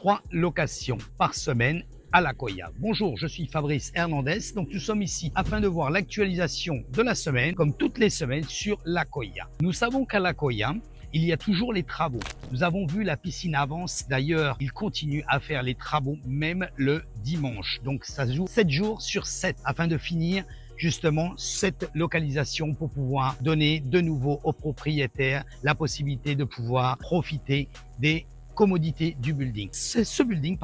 3 locations par semaine à l'Akoya. Bonjour, je suis Fabrice Hernandez. Donc nous sommes ici afin de voir l'actualisation de la semaine, comme toutes les semaines sur l'Akoya. Nous savons qu'à l'Akoya, il y a toujours les travaux. Nous avons vu la piscine avance. D'ailleurs, il continue à faire les travaux même le dimanche. Donc ça se joue 7 jours sur 7 afin de finir justement cette localisation pour pouvoir donner de nouveau aux propriétaires la possibilité de pouvoir profiter des commodités du building. Ce building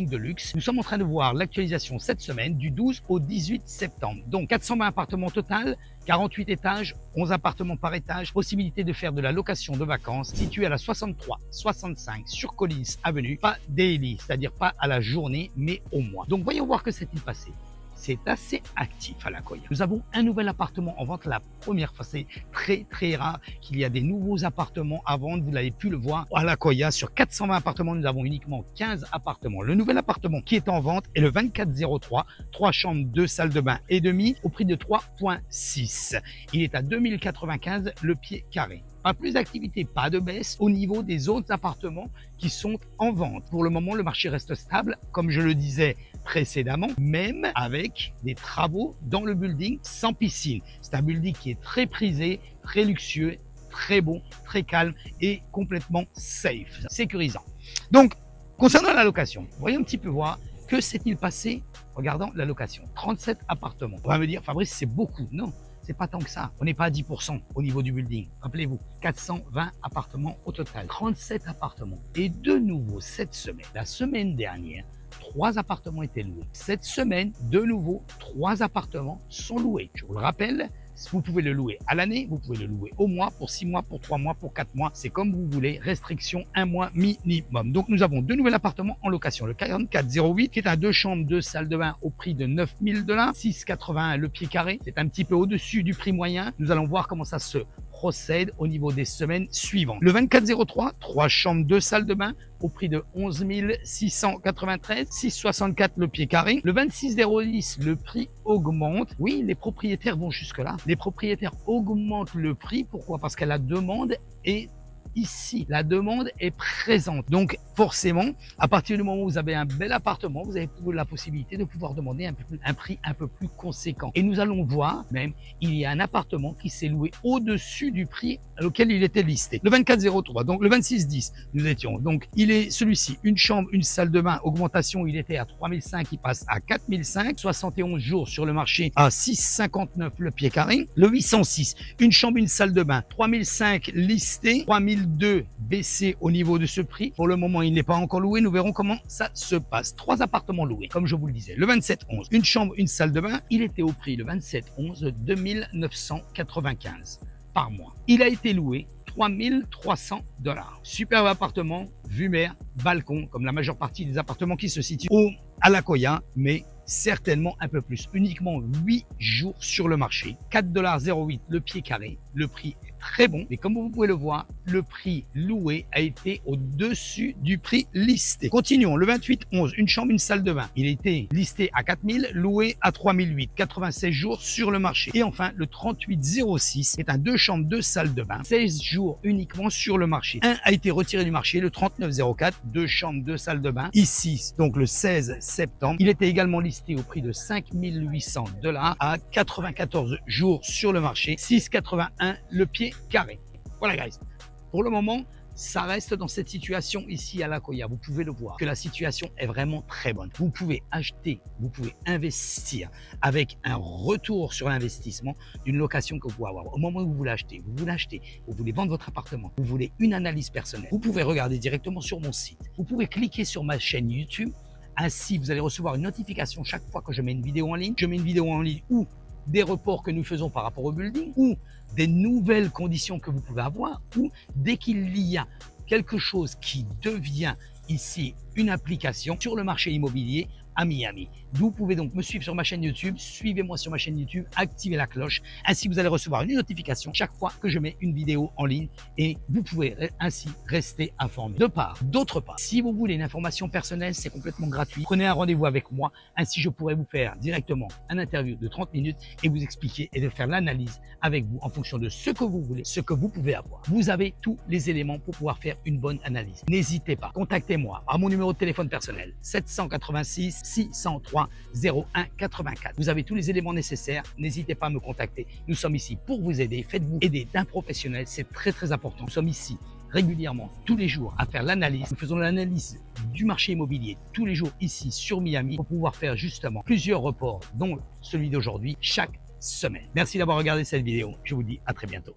de luxe, nous sommes en train de voir l'actualisation cette semaine du 12 au 18 septembre. Donc 420 appartements total, 48 étages, 11 appartements par étage, possibilité de faire de la location de vacances située à la 63-65 sur Collins Avenue, pas daily, c'est-à-dire pas à la journée mais au mois. Donc voyons voir que s'est-il passé. C'est assez actif à l'Akoya. Nous avons un nouvel appartement en vente la première fois. C'est très rare qu'il y a des nouveaux appartements à vendre. Vous l'avez pu le voir à l'Akoya. Sur 420 appartements, nous avons uniquement 15 appartements. Le nouvel appartement qui est en vente est le 2403, 3 chambres, 2 salles de bain et demi au prix de 3,6. Il est à 2095 le pied carré. Pas plus d'activité, pas de baisse au niveau des autres appartements qui sont en vente. Pour le moment, le marché reste stable, comme je le disais précédemment, même avec des travaux dans le building sans piscine. C'est un building qui est très prisé, très luxueux, très bon, très calme et complètement safe, sécurisant. Donc, concernant la location, voyons un petit peu voir que s'est-il passé regardant la location. 37 appartements. On va me dire, Fabrice, c'est beaucoup. Non. C'est pas tant que ça. On n'est pas à 10% au niveau du building. Rappelez-vous, 420 appartements au total, 37 appartements. Et de nouveau, cette semaine, la semaine dernière, 3 appartements étaient loués. Cette semaine, de nouveau, 3 appartements sont loués. Je vous le rappelle, vous pouvez le louer à l'année, vous pouvez le louer au mois, pour 6 mois, pour 3 mois, pour 4 mois. C'est comme vous voulez, restriction 1 mois minimum. Donc nous avons 2 nouveaux appartements en location. Le 4408 qui est un 2 chambres, 2 salles de bain au prix de 9000 $, 6,81 le pied carré. C'est un petit peu au-dessus du prix moyen. Nous allons voir comment ça se procède au niveau des semaines suivantes. Le 2403, 3 chambres, 2 salles de bain au prix de 11 693, 6,64 le pied carré. Le 2610, le prix augmente. Oui, les propriétaires vont jusque-là. Les propriétaires augmentent le prix. Pourquoi? Parce que la demande est ici. La demande est présente. Donc, forcément, à partir du moment où vous avez un bel appartement, vous avez la possibilité de pouvoir demander un prix un peu plus conséquent. Et nous allons voir, même, il y a un appartement qui s'est loué au-dessus du prix auquel il était listé. Le 2403, donc le 2610, nous étions. Donc, il est celui-ci, une chambre, une salle de bain, augmentation, il était à 3005, il passe à 4005, 71 jours sur le marché à 6,59 le pied carré. Le 806, une chambre, une salle de bain, 3005 listé, 3002 baissé au niveau de ce prix. Pour le moment, il n'est pas encore loué. Nous verrons comment ça se passe. 3 appartements loués, comme je vous le disais. Le 2711, une chambre, une salle de bain. Il était au prix, le 2711, de 2995 par mois. Il a été loué 3300 $. Superbe appartement, vue mer, balcon, comme la majeure partie des appartements qui se situent à l'Akoya, mais certainement un peu plus. Uniquement 8 jours sur le marché. 4,08 $ le pied carré. Le prix est très bon, mais comme vous pouvez le voir, le prix loué a été au-dessus du prix listé. Continuons. Le 2811, une chambre, une salle de bain. Il a été listé à 4000, loué à 3008. 96 jours sur le marché. Et enfin, le 3806 est un 2 chambres, 2 salles de bain. 16 jours uniquement sur le marché. Un a été retiré du marché, le 3904, 2 chambres, 2 salles de bain. Ici, donc le 16 septembre, il était également listé au prix de 5800 $ à 94 jours sur le marché. 6,81 le pied carré. Voilà, guys. Pour le moment, ça reste dans cette situation ici à l'Akoya. Vous pouvez le voir que la situation est vraiment très bonne. Vous pouvez acheter, vous pouvez investir avec un retour sur l'investissement d'une location que vous pouvez avoir. Au moment où vous voulez acheter, vous voulez vendre votre appartement, vous voulez une analyse personnelle. Vous pouvez regarder directement sur mon site. Vous pouvez cliquer sur ma chaîne YouTube. Ainsi, vous allez recevoir une notification chaque fois que je mets une vidéo en ligne. Je mets une vidéo en ligne ou des reports que nous faisons par rapport au building ou des nouvelles conditions que vous pouvez avoir ou dès qu'il y a quelque chose qui devient ici une application sur le marché immobilier, à Miami. Vous pouvez donc me suivre sur ma chaîne YouTube, suivez-moi sur ma chaîne YouTube, activez la cloche, ainsi vous allez recevoir une notification chaque fois que je mets une vidéo en ligne et vous pouvez ainsi rester informé. D'autre part, si vous voulez une information personnelle, c'est complètement gratuit. Prenez un rendez-vous avec moi, ainsi je pourrai vous faire directement un interview de 30 minutes et vous expliquer et de faire l'analyse avec vous en fonction de ce que vous voulez, ce que vous pouvez avoir. Vous avez tous les éléments pour pouvoir faire une bonne analyse. N'hésitez pas, contactez-moi à mon numéro de téléphone personnel 786 603 01 84. Vous avez tous les éléments nécessaires, n'hésitez pas à me contacter. Nous sommes ici pour vous aider, faites-vous aider d'un professionnel, c'est très important. Nous sommes ici régulièrement, tous les jours, à faire l'analyse. Nous faisons l'analyse du marché immobilier tous les jours ici sur Miami pour pouvoir faire justement plusieurs reports, dont celui d'aujourd'hui, chaque semaine. Merci d'avoir regardé cette vidéo. Je vous dis à très bientôt.